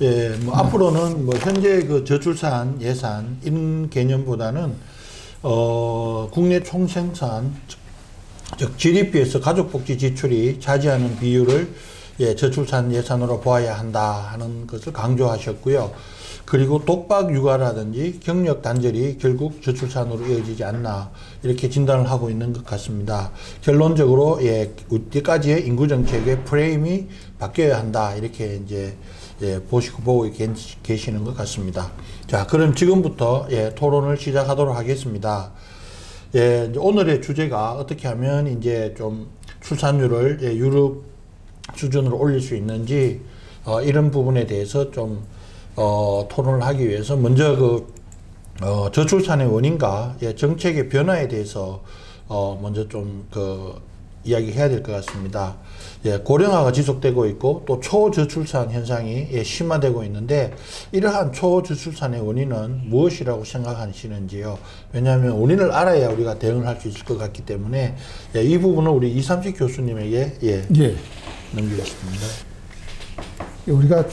예, 뭐 앞으로는 뭐 현재 그 저출산 예산 이런 개념보다는 국내 총생산 즉 GDP에서 가족복지 지출이 차지하는 비율을 예, 저출산 예산으로 보아야 한다 하는 것을 강조하셨고요. 그리고 독박 육아라든지 경력 단절이 결국 저출산으로 이어지지 않나 이렇게 진단을 하고 있는 것 같습니다. 결론적으로 예, 이때까지의 인구 정책의 프레임이 바뀌어야 한다 이렇게 이제 예, 보고 계시는 것 같습니다. 자, 그럼 지금부터 예, 토론을 시작하도록 하겠습니다. 예, 이제 오늘의 주제가 어떻게 하면 이제 좀 출산율을 예, 유럽 수준으로 올릴 수 있는지 이런 부분에 대해서 좀 토론을 하기 위해서 먼저 그 저출산의 원인과 예, 정책의 변화에 대해서 먼저 좀 그 이야기해야 될 것 같습니다. 예, 고령화가 지속되고 있고 또 초저출산 현상이 예, 심화되고 있는데 이러한 초저출산의 원인은 무엇이라고 생각하시는지요? 왜냐하면 원인을 알아야 우리가 대응을 할 수 있을 것 같기 때문에 예, 이 부분은 우리 이삼식 교수님에게 예, 넘기겠습니다. 우리가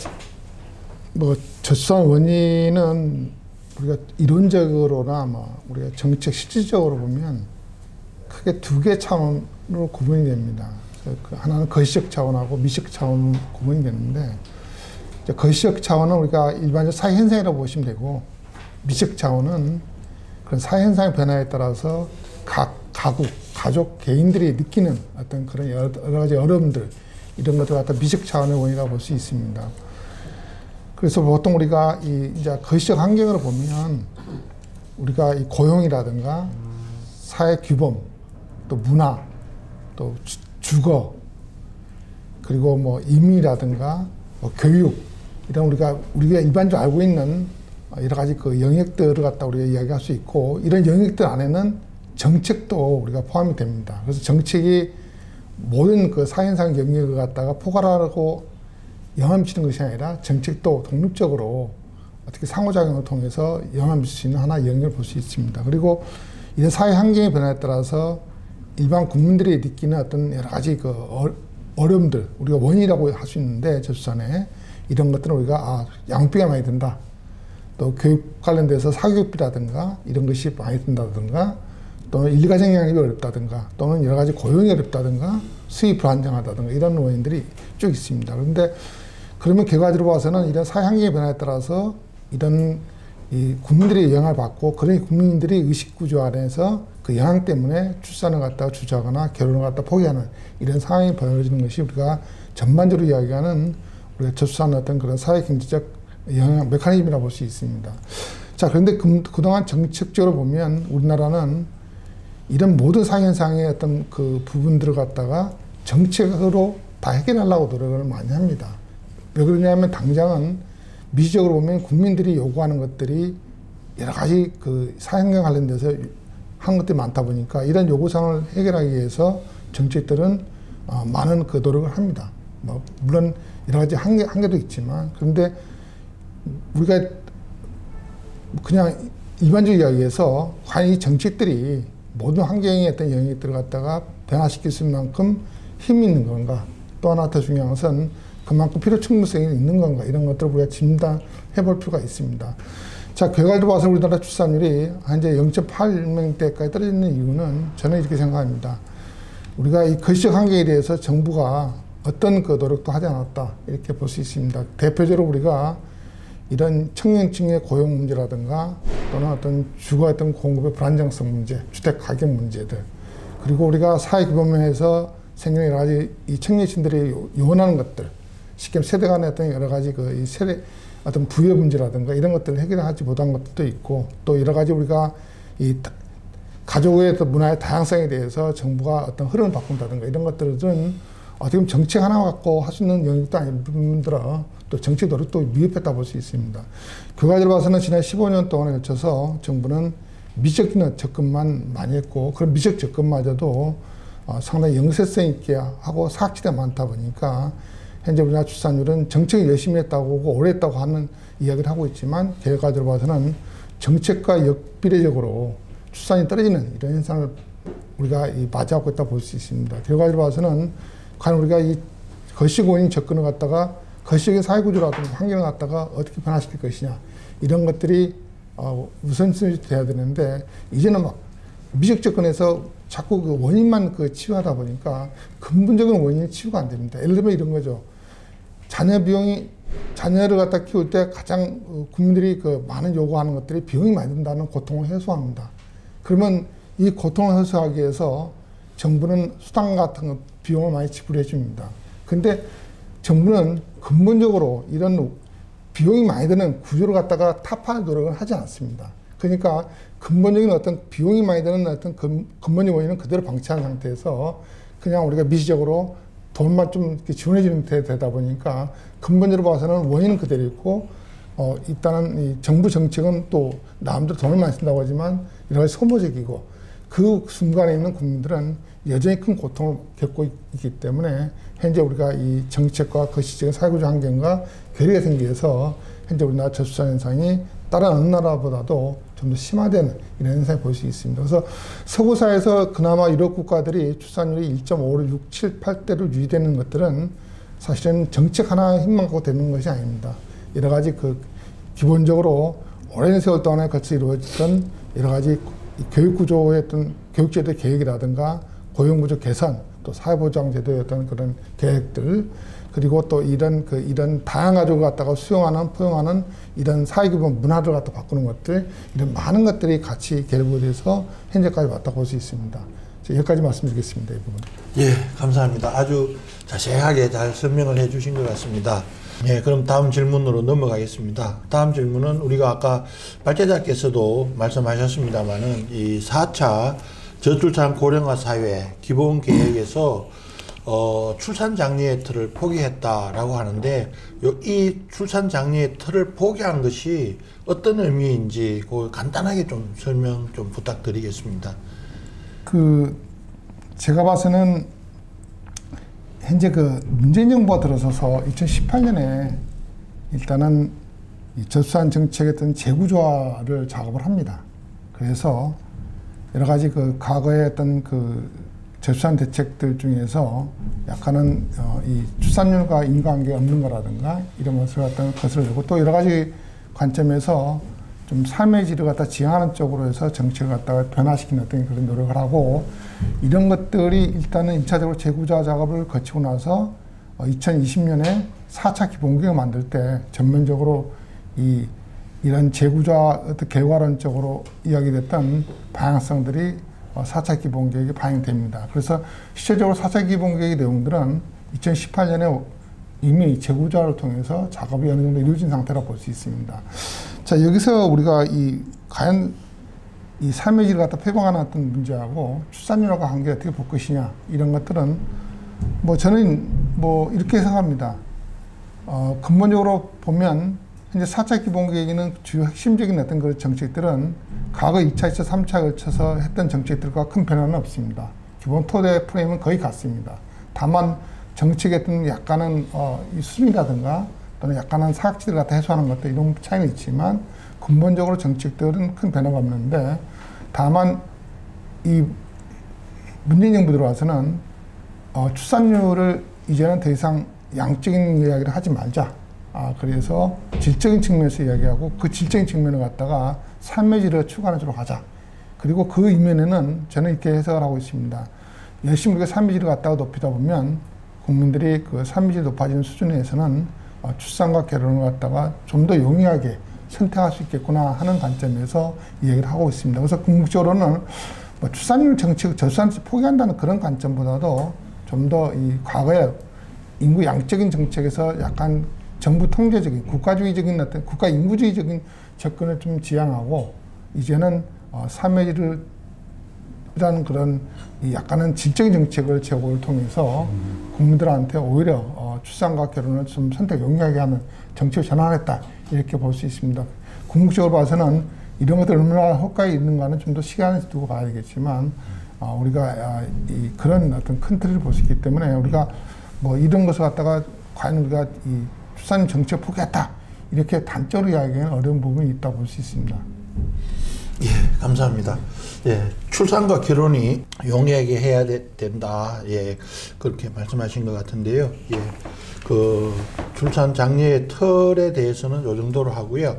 뭐 저출산 원인은 우리가 이론적으로나 뭐 우리가 정책 실질적으로 보면 크게 두 개 차원으로 구분이 됩니다. 하나는 거시적 차원하고 미시적 차원으로 구분이 되는데 거시적 차원은 우리가 일반적 사회 현상이라고 보시면 되고 미시적 차원은 그런 사회 현상의 변화에 따라서 각 가국, 가족, 개인들이 느끼는 어떤 그런 여러 가지 어려움들 이런 것들 갖다 미시적 차원의 원인이라고 볼 수 있습니다. 그래서 보통 우리가 이제 거시적 환경으로 보면 우리가 이 고용이라든가 사회 규범, 또 문화, 또 주거, 그리고 뭐 임의라든가 뭐 교육 이런 우리가 일반적으로 알고 있는 여러 가지 그 영역들을 갖다 우리가 이야기할 수 있고 이런 영역들 안에는 정책도 우리가 포함이 됩니다. 그래서 정책이 모든 그 사회현상 영역을 갖다가 포괄하고 영향을 미치는 것이 아니라 정책도 독립적으로 어떻게 상호작용을 통해서 영향을 미칠 수 있는 하나의 영역을 볼 수 있습니다. 그리고 이런 사회 환경의 변화에 따라서 일반 국민들이 느끼는 어떤 여러 가지 그 어려움들, 우리가 원인이라고 할 수 있는데 저출산에 이런 것들은 우리가 양육비가 많이 든다. 또 교육 관련돼서 사교육비라든가 이런 것이 많이 든다든가 또는 일가정 양육이 어렵다든가 또는 여러 가지 고용이 어렵다든가 수입 불안정하다든가 이런 원인들이 쭉 있습니다. 그런데 그러면 결과적으로 봐서는 이런 사회 환경의 변화에 따라서 이런 이 국민들이 영향을 받고 그런 국민들이 의식구조 안에서 그 영향 때문에 출산을 갖다가 주저하거나 결혼을 갖다 포기하는 이런 상황이 벌어지는 것이 우리가 전반적으로 이야기하는 우리가 저출산의 어떤 그런 사회 경제적 영향 메커니즘이라고 볼 수 있습니다. 자, 그런데 그동안 정책적으로 보면 우리나라는 이런 모든 사회현상의 어떤 그 부분들을 갖다가 정책으로 다 해결하려고 노력을 많이 합니다. 왜 그러냐면 당장은 미시적으로 보면 국민들이 요구하는 것들이 여러 가지 그 사회환경 관련돼서 하는 것들이 많다 보니까 이런 요구사항을 해결하기 위해서 정책들은 많은 그 노력을 합니다. 뭐 물론 여러 가지 한계도 있지만 그런데 우리가 그냥 일반적으로 이야기해서 과연 이 정책들이 모든 환경의 어떤 영역들을 갖다가 변화시킬 수 있는 만큼 힘이 있는 건가 또 하나 더 중요한 것은 그만큼 필요 충분성이 있는 건가 이런 것들을 우리가 진단해 볼 필요가 있습니다. 자, 결과적으로 봐서 우리나라 출산율이 현재 0.8명대까지 떨어지는 이유는 저는 이렇게 생각합니다. 우리가 이 거시적 환경에 대해서 정부가 어떤 그 노력도 하지 않았다 이렇게 볼 수 있습니다. 대표적으로 우리가 이런 청년층의 고용 문제라든가 또는 어떤 주거 어떤 공급의 불안정성 문제, 주택 가격 문제들 그리고 우리가 사회 규범면에서 생기는 여러 가지 이 청년층들이 요원하는 것들 쉽게 세대 간의 어떤 여러 가지 그 이 세대 어떤 부여 문제라든가 이런 것들을 해결하지 못한 것도 있고 또 여러 가지 우리가 이 가족의 문화의 다양성에 대해서 정부가 어떤 흐름을 바꾼다든가 이런 것들은 어떻게 보면 정책 하나 갖고 할 수 있는 영역도 아닌 부분들은 또 정책 노력도 미흡했다 볼 수 있습니다. 결과적으로 봐서는 지난 15년 동안에 걸쳐서 정부는 미적 접근만 많이 했고 그런 미적 접근마저도 상당히 영세성 있게 하고 사각지대가 많다 보니까 현재 우리나라 출산율은 정책을 열심히 했다고 하고 오래 했다고 하는 이야기를 하고 있지만 결과적으로 봐서는 정책과 역비례적으로 출산이 떨어지는 이런 현상을 우리가 맞이하고 있다고 볼 수 있습니다. 결과적으로 봐서는 과연 우리가 이 거시고인 접근을 갖다가 거시적인 사회구조라든가 환경을 갖다가 어떻게 변화시킬 것이냐 이런 것들이 우선순위 돼야 되는데 이제는 막 미적 접근에서 자꾸 그 원인만 그 치유하다 보니까 근본적인 원인이 치유가 안 됩니다. 예를 들면 이런 거죠. 자녀를 갖다 키울 때 가장 국민들이 그 많은 요구하는 것들이 비용이 많이 든다는 고통을 해소합니다. 그러면 이 고통을 해소하기 위해서 정부는 수당 같은 거 비용을 많이 지불해 줍니다. 근데 정부는 근본적으로 이런 비용이 많이 드는 구조를 갖다가 타파할 노력을 하지 않습니다. 그러니까 근본적인 어떤 비용이 많이 드는 어떤 근본적인 원인은 그대로 방치한 상태에서 그냥 우리가 미시적으로 돈만 좀 이렇게 지원해 주는 데 되다 보니까 근본적으로 봐서는 원인은 그대로 있고 일단은 이 정부 정책은 또 남들 돈을 많이 쓴다고 하지만 여러 가지 소모적이고 그 순간에 있는 국민들은 여전히 큰 고통을 겪고 있기 때문에 현재 우리가 이 정책과 거시적인 사회구조 환경과 괴리가 생겨서 현재 우리나라 저출산 현상이 다른 어느 나라보다도 좀 더 심화되는 이런 현상을 볼 수 있습니다. 그래서 서구사에서 그나마 유럽 국가들이 출산율이 1.5를 6, 7, 8대로 유지되는 것들은 사실은 정책 하나 힘만 갖고 되는 것이 아닙니다. 여러 가지 그 기본적으로 오랜 세월 동안에 거쳐 이루어졌던 여러 가지 교육구조의 어떤 교육제도 계획이라든가 고용구조 개선, 또 사회보장제도의 어떤 그런 계획들, 그리고 또 이런 다양한 가족을 갖다가 수용하는, 포용하는 이런 사회기본 문화를 갖다 바꾸는 것들, 이런 많은 것들이 같이 결부돼서 현재까지 왔다고 볼 수 있습니다. 여기까지 말씀드리겠습니다. 이 부분. 예, 감사합니다. 아주 자세하게 잘 설명을 해 주신 것 같습니다. 예, 그럼 다음 질문으로 넘어가겠습니다. 다음 질문은 우리가 아까 발제자께서도 말씀하셨습니다만은 이 4차 저출산 고령화 사회 기본 계획에서 출산 장려의 틀을 포기했다라고 하는데 이 출산 장려의 틀을 포기한 것이 어떤 의미인지 그걸 간단하게 좀 설명 좀 부탁드리겠습니다. 제가 봐서는 현재 문재인 정부가 들어서서 2018년에 일단은 이 저출산 정책의 어떤 재구조화를 작업을 합니다. 그래서 여러 가지 과거의 어떤 저출산 대책들 중에서 약간은 이 출산율과 인과관계가 없는 거라든가 이런 것을 갖다가 거슬리고 또 여러 가지 관점에서 좀 삶의 질을 갖다 지향하는 쪽으로 해서 정책을 갖다가 변화시키는 어떤 그런 노력을 하고 이런 것들이 일단은 1차적으로 재구조화 작업을 거치고 나서 2020년에 4차 기본계획을 만들 때 전면적으로 이런 재구조화 어떤 결과론적으로 이야기됐던 방향성들이 4차 기본계획에 반영됩니다. 그래서 실제적으로 4차 기본계획의 내용들은 2018년에 이미 재구조화를 통해서 작업이 어느 정도 이루어진 상태라고 볼 수 있습니다. 자, 여기서 우리가 과연 이 삶의 질을 갖다 표방하는 어떤 문제하고 출산율과 관계 어떻게 볼 것이냐 이런 것들은 저는 이렇게 생각합니다. 근본적으로 보면 현재 4차 기본계획에는 주요 핵심적인 어떤 그 정책들은 과거 2차, 2차, 3차에 걸쳐서 했던 정책들과 큰 변화는 없습니다. 기본 토대 프레임은 거의 같습니다. 다만 정책의 어떤 약간은 이 수준이라든가 또는 약간은 사각지대를 갖다 해소하는 것들 이런 차이는 있지만 근본적으로 정책들은 큰 변화가 없는데 다만 이 문재인 정부 들어와서는 출산율을 이제는 더 이상 양적인 이야기를 하지 말자. 그래서 질적인 측면에서 이야기하고 그 질적인 측면을 갖다가 삶의 질을 추구하는 쪽으로 가자. 그리고 그 이면에는 저는 이렇게 해석을 하고 있습니다. 열심히 우리가 삶의 질을 갖다가 높이다 보면 국민들이 그 삶의 질이 높아지는 수준에서는 출산과 결혼을 갖다가 좀 더 용이하게 선택할 수 있겠구나 하는 관점에서 이야기를 하고 있습니다. 그래서 궁극적으로는 출산율 정책, 저출산 포기한다는 그런 관점보다도 좀 더 이 과거의 인구 양적인 정책에서 약간 정부 통제적인 국가주의적인 어떤 국가 인구주의적인 접근을 좀 지향하고 이제는 삶의 질을 이라는 그런 약간은 질적인 정책을 제고를 통해서 국민들한테 오히려 출산과 결혼을 좀 선택 용이하게 하는 정책을 전환했다 이렇게 볼 수 있습니다. 궁극적으로 봐서는 이런 것들 얼마나 효과가 있는가는 좀 더 시간을 두고 봐야 되겠지만 우리가 그런 어떤 큰 틀을 볼 수 있기 때문에 우리가 이런 것을 갖다가 과연 우리가 이 출산 정책 포기했다 이렇게 단적으로 이야기하기는 어려운 부분이 있다고 볼 수 있습니다. 예, 감사합니다. 예, 출산과 결혼이 용이하게 해야 된다. 예, 그렇게 말씀하신 것 같은데요. 예, 출산 장려의 틀에 대해서는 요 정도로 하고요.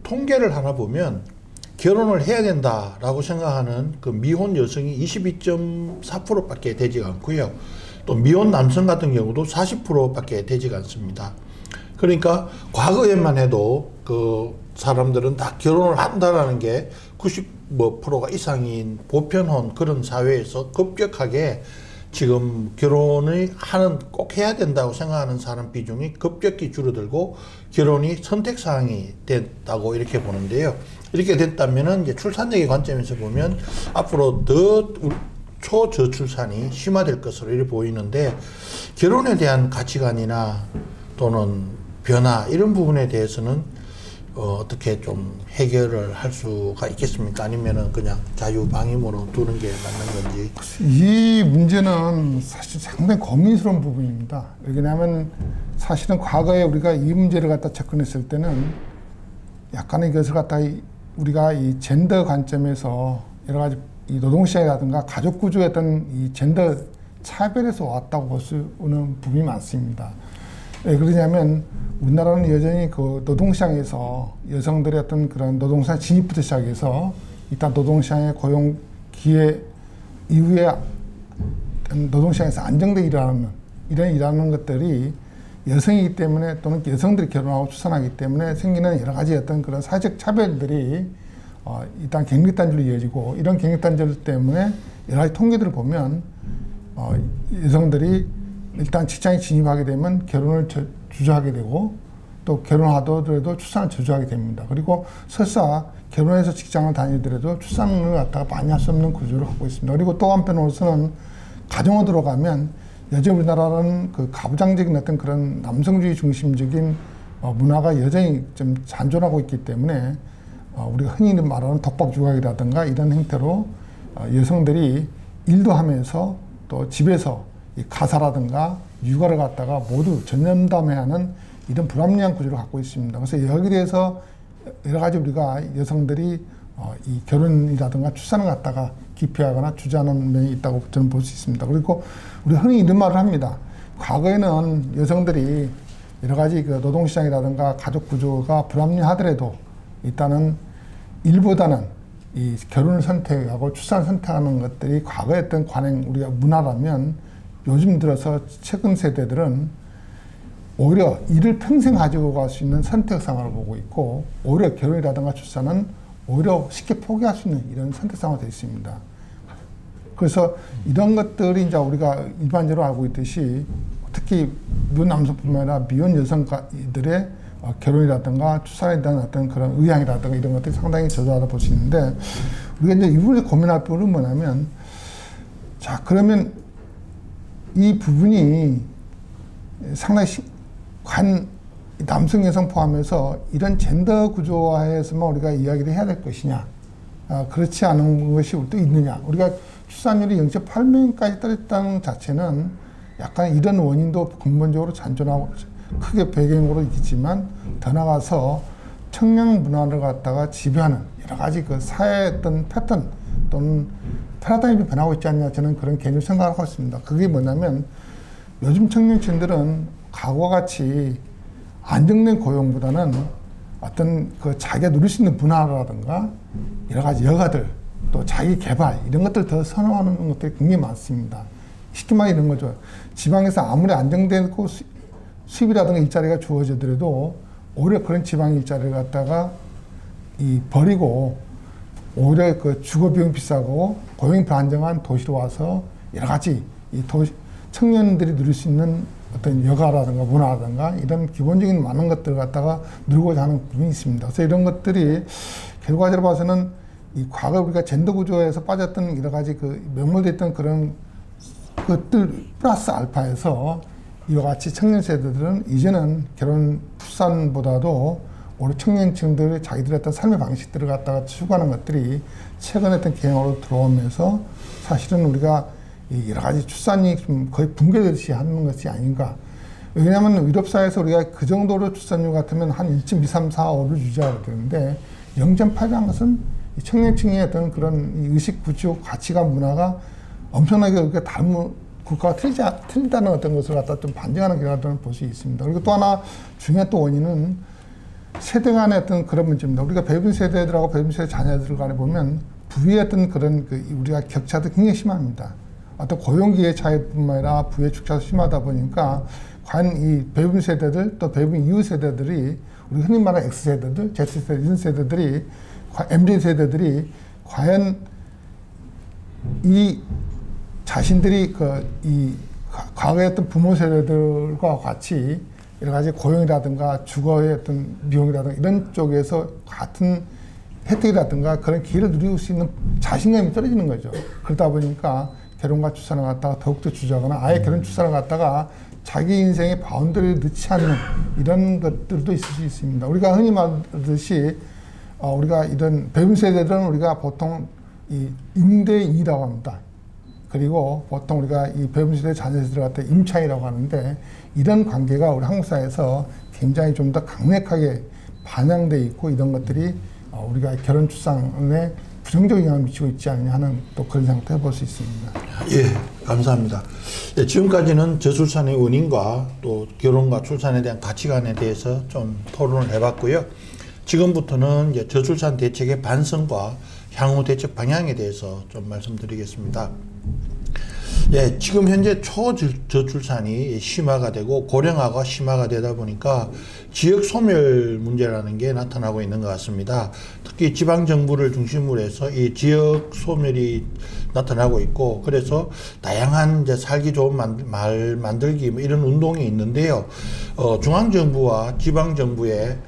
통계를 하나 보면 결혼을 해야 된다라고 생각하는 그 미혼 여성이 22.4%밖에 되지가 않고요. 또 미혼 남성 같은 경우도 40%밖에 되지가 않습니다. 그러니까 과거에만 해도 그 사람들은 다 결혼을 한다라는 게 90%가 이상인 보편혼 그런 사회에서 급격하게 지금 결혼을 꼭 해야 된다고 생각하는 사람 비중이 급격히 줄어들고 결혼이 선택사항이 됐다고 이렇게 보는데요. 이렇게 됐다면은 이제 출산력의 관점에서 보면 앞으로 더 초저출산이 심화될 것으로 이렇게 보이는데 결혼에 대한 가치관이나 또는 변화 이런 부분에 대해서는 어떻게 좀 해결을 할 수가 있겠습니까? 아니면은 그냥 자유방임으로 두는 게 맞는 건지. 이 문제는 사실 상당히 고민스러운 부분입니다. 왜냐하면 사실은 과거에 우리가 이 문제를 갖다 접근했을 때는 약간의 이것을 갖다 우리가 이 젠더 관점에서 여러 가지 이 노동시장이라든가 가족 구조의 어떤 이 젠더 차별에서 왔다고 볼 수 있는 부분이 많습니다. 왜 그러냐면 우리나라는 여전히 그 노동시장에서 여성들의 어떤 그런 노동시장 진입부터 시작해서 일단 노동시장의 고용 기회 이후에 노동시장에서 안정되게 일하는 것들이 여성이기 때문에 또는 여성들이 결혼하고 출산하기 때문에 생기는 여러 가지 어떤 그런 사회적 차별들이 일단 경력단절로 이어지고 이런 경력단절 때문에 여러 가지 통계들을 보면 여성들이 일단 직장에 진입하게 되면 결혼을 주저하게 되고 또 결혼하더라도 출산을 주저하게 됩니다. 그리고 설사 결혼해서 직장을 다니더라도 출산을 갖다가 많이 할 수 없는 구조를 갖고 있습니다. 그리고 또 한편으로서는 가정으로 들어가면 여전히 우리나라는 그 가부장적인 어떤 그런 남성주의 중심적인 문화가 여전히 좀 잔존하고 있기 때문에 우리가 흔히 말하는 독박육아이라든가 이런 형태로 여성들이 일도 하면서 또 집에서 이 가사라든가 육아를 갖다가 모두 전념담해야 하는 이런 불합리한 구조를 갖고 있습니다. 그래서 여기에 대해서 여러 가지 우리가 여성들이 이 결혼이라든가 출산을 갖다가 기피하거나 주저하는 면이 있다고 저는 볼 수 있습니다. 그리고 우리가 흔히 이런 말을 합니다. 과거에는 여성들이 여러 가지 그 노동시장이라든가 가족 구조가 불합리하더라도 일단은 일보다는 이 결혼을 선택하고 출산을 선택하는 것들이 과거에 어떤 관행 우리가 문화라면 요즘 들어서 최근 세대들은 오히려 일을 평생 가지고 갈 수 있는 선택상을 보고 있고 오히려 결혼이라든가 출산은 오히려 쉽게 포기할 수 있는 이런 선택상으로 되어 있습니다. 그래서 이런 것들이 이제 우리가 일반적으로 알고 있듯이 특히 미혼 남성뿐만 아니라 미혼 여성들의 결혼이라든가 출산에 대한 어떤 그런 의향이라든가 이런 것들이 상당히 저조하다 볼 수 있는데 우리가 이제 이 부분에 고민할 부분은 뭐냐면 자 그러면 이 부분이 상당히 남성 여성 포함해서 이런 젠더 구조화에서만 우리가 이야기를 해야 될 것이냐 그렇지 않은 것이 또 있느냐 우리가 출산율이 0.8명까지 떨어졌다는 자체는 약간 이런 원인도 근본적으로 잔존하고 크게 배경으로 있겠지만 더 나아가서 청년 문화를 갖다가 지배하는 여러 가지 그 사회의 어떤 패턴 또는 패러다임이 변하고 있지 않냐 저는 그런 개념을 생각하고 있습니다. 그게 뭐냐면 요즘 청년층들은 과거와 같이 안정된 고용보다는 어떤 그 자기가 누릴 수 있는 문화라든가 여러 가지 여가들 또 자기 개발 이런 것들 더 선호하는 것들이 굉장히 많습니다. 쉽게 말해 이런 거죠. 지방에서 아무리 안정되고 수입이라든가 일자리가 주어지더라도 오히려 그런 지방 일자리를 갖다가 버리고 오히려 그 주거 비용 비싸고 고용이 불안정한 도시로 와서 여러 가지 청년들이 누릴 수 있는 어떤 여가라든가 문화라든가 이런 기본적인 많은 것들을 갖다가 누리고자 하는 부분이 있습니다. 그래서 이런 것들이 결과적으로 봐서는 이 과거 우리가 젠더 구조에서 빠졌던 여러 가지 그 매몰됐던 그런 것들 플러스 알파에서 이와 같이 청년 세대들은 이제는 결혼 출산보다도 오히려 청년층들이 자기들의 어떤 삶의 방식들을 갖다가 추구하는 것들이 최근에 어떤 경향으로 들어오면서 사실은 우리가 여러 가지 출산이 좀 거의 붕괴되듯이 하는 것이 아닌가. 왜냐하면 유럽사회에서 우리가 그 정도로 출산율 같으면 한 1.2, 3, 4, 5를 유지하게 되는데 0.8이라는 것은 청년층의 어떤 그런 의식, 구조, 가치관, 문화가 엄청나게 우리가 국가가 틀린다는 어떤 것을 갖다 좀 반증하는 결과를 볼 수 있습니다. 그리고 또 하나 중요한 또 원인은 세대 간의 어떤 그런 문제입니다. 우리가 배분 세대들하고 배분 세대 자녀들 간에 보면 부의 어떤 그런 우리가 격차도 굉장히 심합니다. 어떤 고용기회 차이뿐만 아니라 부의 격차도 심하다 보니까 과연 이 배분 세대들 또 배분 이후 세대들이 우리 흔히 말하는 X세대들, Z세대 이런 세대들이 MZ 세대들이 과연 이 자신들이 이 과거의 어떤 부모 세대들과 같이 여러 가지 고용이라든가 주거의 어떤 비용이라든가 이런 쪽에서 같은 혜택이라든가 그런 기회를 누릴 수 있는 자신감이 떨어지는 거죠. 그러다 보니까 결혼과 출산을 갖다가 더욱더 주저하거나 아예 결혼 출산을 갖다가 자기 인생의 바운더리를 넣지 않는 이런 것들도 있을 수 있습니다. 우리가 흔히 말하듯이 우리가 이런 배분 세대들은 우리가 보통 이 임대인이라고 합니다. 그리고 보통 우리가 이 배분 세대 자녀 세대를 갖다 임차인이라고 하는데 이런 관계가 우리 한국 사회에서 굉장히 좀 더 강력하게 반영돼 있고 이런 것들이 우리가 결혼 출산에 부정적인 영향을 미치고 있지 않느냐 하는 또 그런 생각도 해볼 수 있습니다. 예, 감사합니다. 예, 지금까지는 저출산의 원인과 또 결혼과 출산에 대한 가치관에 대해서 좀 토론을 해봤고요. 지금부터는 이제 저출산 대책의 반성과 향후 대책 방향에 대해서 좀 말씀드리겠습니다. 예, 지금 현재 초저출산이 심화가 되고 고령화가 심화가 되다 보니까 지역 소멸 문제라는 게 나타나고 있는 것 같습니다. 특히 지방 정부를 중심으로 해서 이 지역 소멸이 나타나고 있고 그래서 다양한 이제 살기 좋은 마을 만들기 뭐 이런 운동이 있는데요. 중앙 정부와 지방 정부의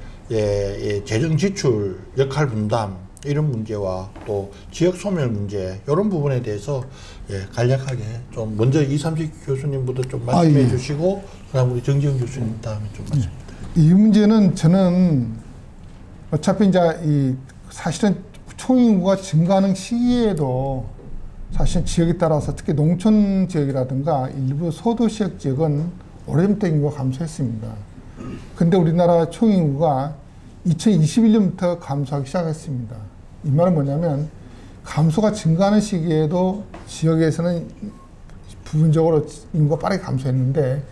재정 지출 역할 분담 이런 문제와 또 지역 소멸 문제 이런 부분에 대해서 간략하게 좀 먼저 이삼식 교수님부터 좀 말씀해 주시고 그다음 우리 정지영 교수님 다음에 좀 말씀. 이 문제는 저는 어차피 이제 사실은 총인구가 증가하는 시기에도 사실 지역에 따라서 특히 농촌 지역이라든가 일부 소도시역 지역은 오래전부터 인구가 감소했습니다. 근데 우리나라 총인구가 2021년부터 감소하기 시작했습니다. 이 말은 뭐냐면 감소가 증가하는 시기에도 지역에서는 부분적으로 인구가 빠르게 감소했는데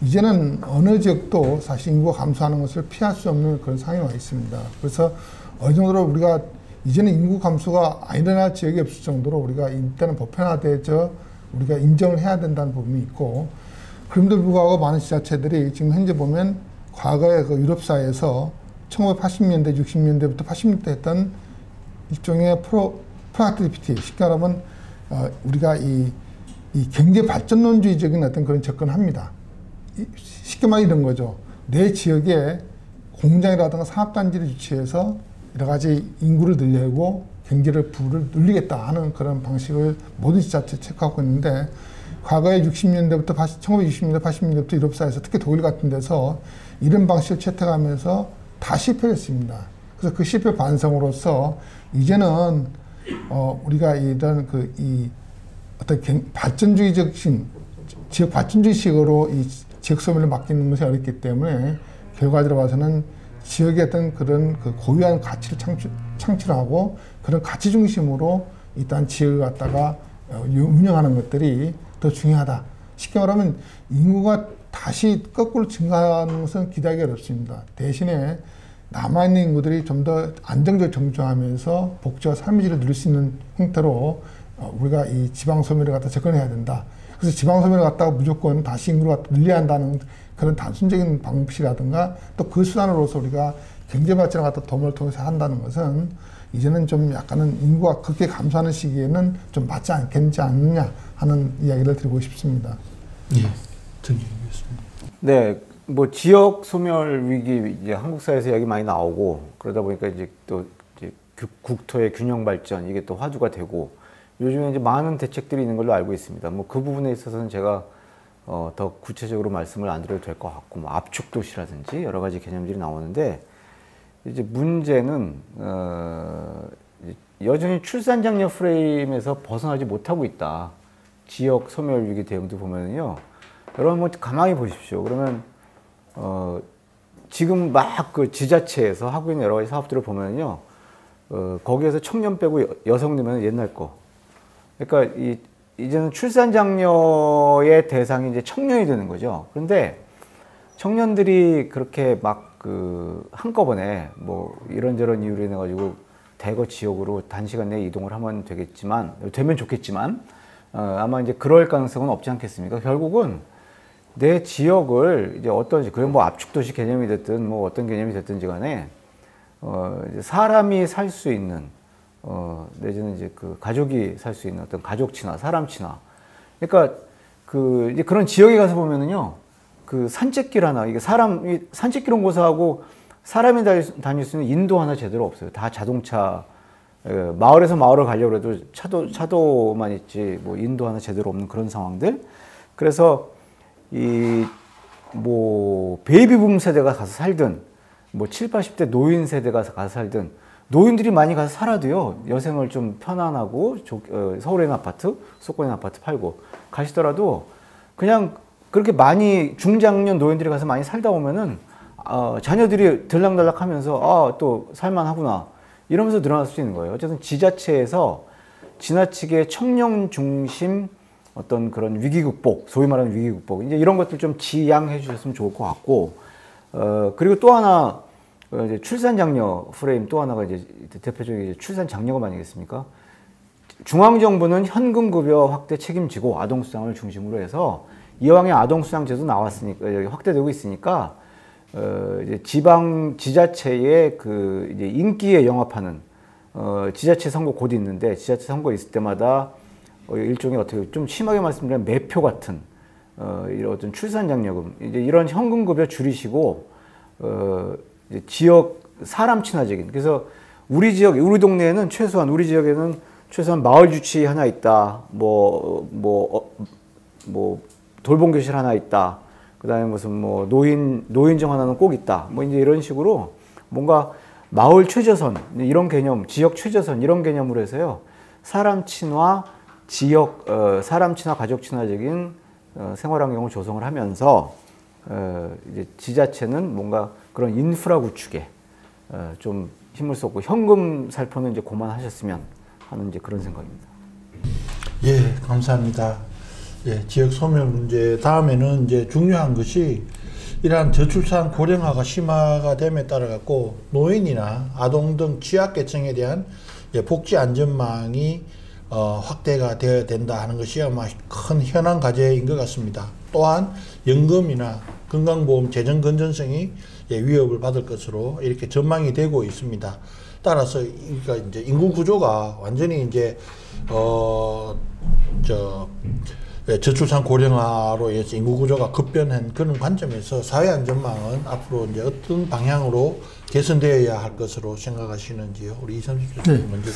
이제는 어느 지역도 사실 인구가 감소하는 것을 피할 수 없는 그런 상황이 와 있습니다. 그래서 어느 정도로 우리가 이제는 인구 감소가 안 일어날 지역이 없을 정도로 우리가 일단은 보편화돼서 우리가 인정을 해야 된다는 부분이 있고 그럼에도 불구하고 많은 지자체들이 지금 현재 보면 과거의 그 유럽 사회에서 1980년대, 60년대부터 80년대 했던 일종의 프로악티비티, 쉽게 말하면 우리가 이 경제 발전론주의적인 어떤 그런 접근을 합니다. 쉽게 말해 이런 거죠. 내 지역에 공장이라든가 산업단지를 유치해서 여러 가지 인구를 늘리고 경제를 부를 늘리겠다 하는 그런 방식을 모든 지자체에 체크하고 있는데 과거에 60년대부터 1960년대, 80년대부터 유럽사회에서 특히 독일 같은 데서 이런 방식을 채택하면서 다 실패를 했습니다. 그래서 그 실패 반성으로서 이제는 우리가 이런 어떤 발전주의적 지역 발전주의식으로 이 지역 소멸을 막기는 것이 어렵기 때문에 결과적으로 봐서는 지역의 어떤 그런 고유한 가치를 창출하고 그런 가치 중심으로 일단 지역을 갖다가 운영하는 것들이 더 중요하다. 쉽게 말하면 인구가 다시 거꾸로 증가하는 것은 기대하기 어렵습니다. 대신에 남아있는 인구들이 좀 더 안정적으로 정주하면서 복지와 삶의 질을 누릴 수 있는 형태로 우리가 이 지방 소멸을 갖다 접근해야 된다. 그래서 지방 소멸을 갖다가 무조건 다시 인구를 갖다 늘려야 한다는 그런 단순적인 방식이라든가 또 그 수단으로서 우리가 경제 발전을 갖다 도모를 통해서 한다는 것은 이제는 좀 약간은 인구가 그렇게 감소하는 시기에는 좀 맞지 않느냐 하는 이야기를 드리고 싶습니다. 예, 정리해 주겠습니다. 네, 뭐 지역 소멸 위기 이제 한국 사회에서 이야기 많이 나오고 그러다 보니까 이제 또 이제 국토의 균형 발전 이게 또 화두가 되고 요즘에 이제 많은 대책들이 있는 걸로 알고 있습니다. 뭐 그 부분에 있어서는 제가 더 구체적으로 말씀을 안 드려도 될 것 같고 뭐 압축 도시라든지 여러 가지 개념들이 나오는데 이제 문제는 여전히 출산 장려 프레임에서 벗어나지 못하고 있다. 지역 소멸 위기 대응도 보면은요. 여러분 뭐 가만히 보십시오. 그러면 지금 막 그 지자체에서 하고 있는 여러 가지 사업들을 보면요. 거기에서 청년 빼고 여성 넣으면 옛날 거. 그러니까 이 이제는 출산 장려의 대상이 이제 청년이 되는 거죠. 그런데 청년들이 그렇게 막 한꺼번에 뭐 이런저런 이유로 인해 가지고 대거 지역으로 단시간 내에 이동을 하면 되면 좋겠지만 아마 이제 그럴 가능성은 없지 않겠습니까? 결국은 내 지역을 이제 그게 뭐 압축도시 개념이 됐든 뭐 어떤 개념이 됐든지 간에 이제 사람이 살 수 있는 내지는 이제 가족이 살 수 있는 어떤 가족 친화, 사람 친화. 그러니까 이제 그런 지역에 가서 보면은요, 산책길 하나, 이게 산책길 온 곳하고 사람이 다닐 수 있는 인도 하나 제대로 없어요. 다 자동차, 마을에서 마을을 가려고 해도 차도만 있지, 뭐 인도 하나 제대로 없는 그런 상황들. 그래서 베이비붐 세대가 가서 살든, 뭐 7, 80대 노인 세대가 가서 살든, 노인들이 많이 가서 살아도요, 여생을 좀 편안하고, 서울에 있는 아파트, 수도권에 있는 아파트 팔고 가시더라도, 그냥 그렇게 많이 중장년 노인들이 가서 많이 살다 보면은, 자녀들이 들락날락 하면서, 또 살만하구나. 이러면서 늘어날 수 있는 거예요. 어쨌든 지자체에서 지나치게 청년 중심 어떤 그런 위기 극복, 소위 말하는 위기 극복, 이제 이런 것들 좀 지양해 주셨으면 좋을 것 같고, 그리고 또 하나, 이제 출산 장려 프레임 또 하나가 이제 대표적인 이제 출산 장려금 아니겠습니까? 중앙정부는 현금급여 확대 책임지고 아동수당을 중심으로 해서 이왕에 아동수당제도 나왔으니까, 확대되고 있으니까, 이제 지자체의 이제 인기에 영합하는, 지자체 선거 곧 있는데, 지자체 선거 있을 때마다 일종의 어떻게 좀 심하게 말씀드리면 매표 같은, 이런 어떤 출산장려금, 이제 이런 현금급여 줄이시고, 이제 지역 사람 친화적인, 그래서 우리 동네에는 우리 지역에는 최소한 마을 주치 하나 있다, 돌봄교실 하나 있다, 그 다음에 무슨 노인정 하나는 꼭 있다, 이제 이런 식으로 뭔가 마을 최저선, 이런 개념, 지역 최저선, 이런 개념으로 해서요, 사람 친화, 사람 친화, 가족 친화적인 생활 환경을 조성을 하면서, 이제 지자체는 뭔가 그런 인프라 구축에 좀 힘을 쏟고 현금 살포는 이제 그만하셨으면 하는 이제 그런 생각입니다. 예, 감사합니다. 예, 지역 소멸 문제 다음에는 이제 중요한 것이 이러한 저출산 고령화가 심화가 됨에 따라 갖고 노인이나 아동 등 취약계층에 대한 복지 안전망이 확대가 되어야 된다 하는 것이 아마 큰 현안 과제인 것 같습니다. 또한 연금이나 건강보험 재정 건전성이 위협을 받을 것으로 이렇게 전망이 되고 있습니다. 따라서 그러니까 이제 인구 구조가 완전히 이제 저출산 고령화로 인해서 인구 구조가 급변한 그런 관점에서 사회 안전망은 앞으로 이제 어떤 방향으로 개선되어야 할 것으로 생각하시는지요? 우리 이선식 교수님 먼저.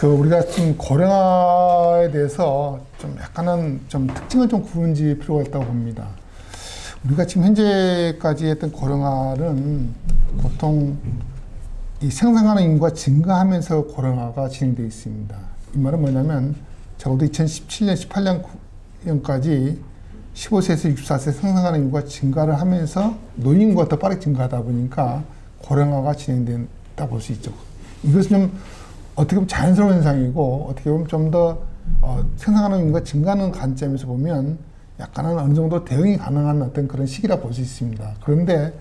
우리가 지금 고령화에 대해서 좀 약간은 좀 특징을 좀 구분지 필요가 있다고 봅니다. 우리가 지금 현재까지 했던 고령화는 보통 이 생산하는 인구가 증가하면서 고령화가 진행되어 있습니다. 이 말은 뭐냐면 적어도 2017년, 18년까지 15세에서 64세 생산하는 인구가 증가를 하면서 노인 인구가 더 빠르게 증가하다 보니까 고령화가 진행된다 볼 수 있죠. 이것은 좀 어떻게 보면 자연스러운 현상이고 어떻게 보면 좀 더 생산하는 인구가 증가하는 관점에서 보면 약간은 어느 정도 대응이 가능한 어떤 그런 시기라 볼 수 있습니다. 그런데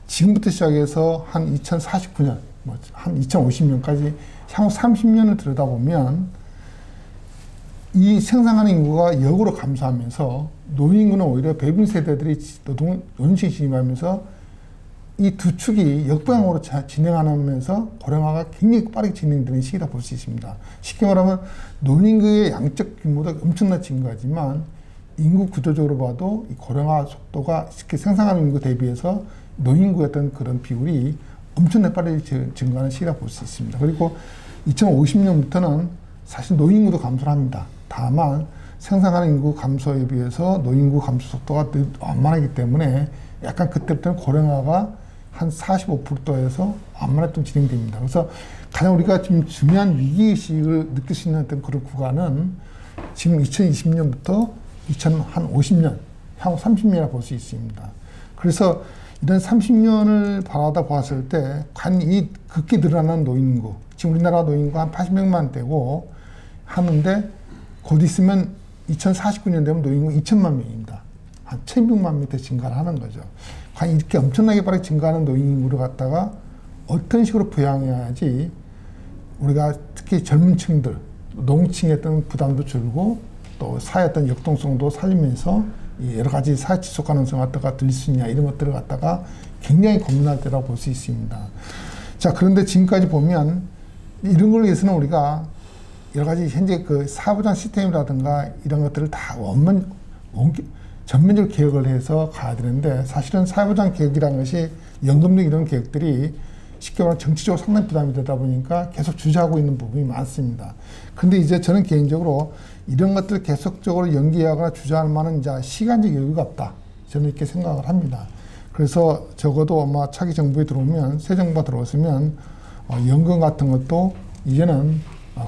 지금부터 시작해서 한 2049년, 한 2050년까지 향후 30년을 들여다보면 이 생산하는 인구가 역으로 감소하면서 노인 인구는 오히려 베이비 세대들이 노년층이 진입하면서 이 두 축이 역방향으로 진행하면서 고령화가 굉장히 빠르게 진행되는 시기라 볼 수 있습니다. 쉽게 말하면 노인 인구의 양적 규모도 엄청나게 증가하지만 인구 구조적으로 봐도 이 고령화 속도가 쉽게 생산하는 인구 대비해서 노인 인구의 어떤 그런 비율이 엄청나게 빠르게 증가하는 시기라 볼 수 있습니다. 그리고 2050년부터는 사실 노인 인구도 감소를 합니다. 다만 생산하는 인구 감소에 비해서 노인 인구 감소 속도가 완만하기 때문에 약간 그때부터는 고령화가 한 45%에서 완만하게 좀 진행됩니다. 그래서 가장 우리가 지금 중요한 위기의식을 느낄 수 있는 어떤 그런 구간은 지금 2020년부터 2050년, 향후 30년이라 볼 수 있습니다. 그래서 이런 30년을 바라다 보았을 때, 과연 이 극히 늘어나는 노인 인구, 지금 우리나라 노인 인구가 한 80명만 되고 하는데, 곧 있으면 2049년 되면 노인구 2천만 명입니다. 한 1,600만 명대 증가를 하는 거죠. 과연 이렇게 엄청나게 빠르게 증가하는 노인 인구를 갖다가 어떤 식으로 부양해야지 우리가 특히 젊은 층들, 노동층의 어떤 부담도 줄고 또 사회 어떤 역동성도 살리면서 여러 가지 사회 지속 가능성을 갖다가 들릴 수 있냐 이런 것들을 갖다가 굉장히 고민할 때라고 볼 수 있습니다. 자, 그런데 지금까지 보면 이런 걸 위해서는 우리가 여러 가지 현재 그 사회보장 시스템이라든가 이런 것들을 다 전면적으로 개혁을 해서 가야 되는데 사실은 사회보장 개혁이라는 것이 연금 등 이런 개혁들이 쉽게 말하면 정치적으로 상당히 부담이 되다 보니까 계속 주저하고 있는 부분이 많습니다. 근데 이제 저는 개인적으로 이런 것들을 계속적으로 연기하거나 주저할 만한 이제 시간적 여유가 없다. 저는 이렇게 생각을 합니다. 그래서 적어도 아마 차기 정부에 들어오면, 새 정부가 들어왔으면 연금 같은 것도 이제는